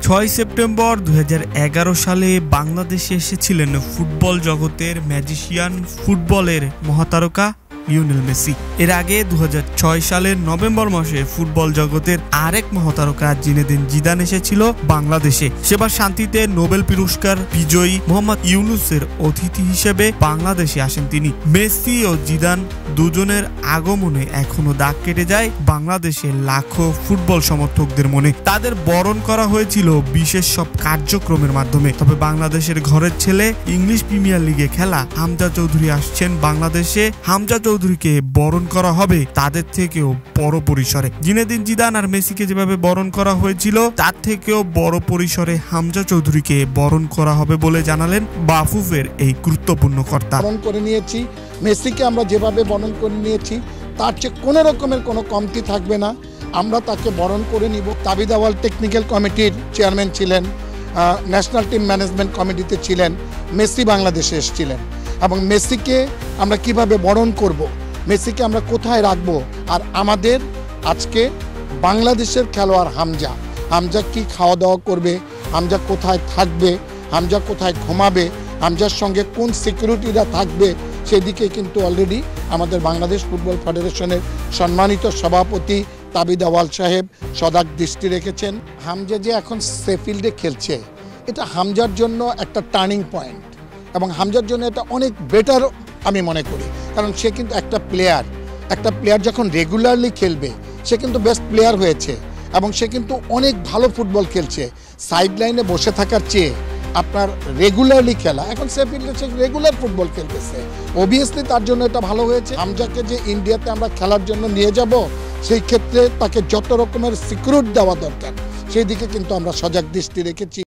6 September 2011 সালে বাংলাদেশে এসেছিলেন ফুটবল জগতের ম্যাজিশিয়ান, ফুটবলের মহাতারকা লিওনেল মেসি। এর আগে 2006 সালের নভেম্বর মাসে ফুটবল জগতের আরেক মহাতারকা জিনেদিন জিদান এসেছিল বাংলাদেশে। সেবার শান্তিতে নোবেল পুরস্কার বিজয়ী মোহাম্মদ ইউনুসের অতিথি হিসেবে বাংলাদেশে আসেন তিনি। মেসি ও জিদান দুজনের আগমনে এখনো দাগ কেটে যায় বাংলাদেশের লাখো ফুটবল সমর্থকদের মনে। তাদের বরণ করা হয়েছিল বিশেষ সব কার্যক্রমের মাধ্যমে। তবে বাংলাদেশের ঘরের ছেলে, ইংলিশ প্রিমিয়ার লিগে খেলা হামজা চৌধুরী আসছেন বাংলাদেশে। হামজা চৌধুরীকে বরণ করা হবে তাদের থেকেও বড় পরিসরে। জিনেদিন জিদান আর মেসিকে যেভাবে বরণ করা হয়েছিল তার থেকেও বড় পরিসরে হামজা চৌধুরীকে বরণ করা হবে বলে জানালেন বাফুফের এই গুরুত্বপূর্ণ কর্তা। বরণ করে নিয়েছি মেসিকে, আমরা যেভাবে বরণ করে নিয়েছি তার চেয়ে কোনো রকমের কোনো কমতি থাকবে না। আমরা তাকে বরণ করে নিব। তাবিদ আওয়াল টেকনিক্যাল কমিটির চেয়ারম্যান ছিলেন, ন্যাশনাল টিম ম্যানেজমেন্ট কমিটিতে ছিলেন। মেসি বাংলাদেশে এসেছিলেন এবং মেসিকে আমরা কিভাবে বরণ করব, মেসিকে আমরা কোথায় রাখবো, আর আমাদের আজকে বাংলাদেশের খেলোয়াড় হামজা কি খাওয়া দাওয়া করবে, হামজা কোথায় থাকবে, হামজা কোথায় ঘুমাবে, হামজার সঙ্গে কোন সিকিউরিটিরা থাকবে, সেদিকে কিন্তু অলরেডি আমাদের বাংলাদেশ ফুটবল ফেডারেশনের সম্মানিত সভাপতি তাবিদ আওয়াল সাহেব সজাগ দৃষ্টি রেখেছেন। হামজা যে এখন শেফিল্ডে খেলছে, এটা হামজার জন্য একটা টার্নিং পয়েন্ট এবং হামজার জন্য এটা অনেক বেটার আমি মনে করি। কারণ সে কিন্তু একটা প্লেয়ার যখন রেগুলারলি খেলবে সে কিন্তু বেস্ট প্লেয়ার হয়েছে এবং সে কিন্তু অনেক ভালো ফুটবল খেলছে। সাইড লাইনে বসে থাকার চেয়ে আপনার রেগুলারলি খেলা, এখন শেফিল্ডে সে রেগুলার ফুটবল খেলতেছে, অবভিয়াসলি তার জন্য এটা ভালো হয়েছে। হামজাকে যে ইন্ডিয়াতে আমরা খেলার জন্য নিয়ে যাব, সেই ক্ষেত্রে তাকে যত রকমের সিকিউরিটি দেওয়া দরকার সেই দিকে কিন্তু আমরা সজাগ দৃষ্টি রেখেছি।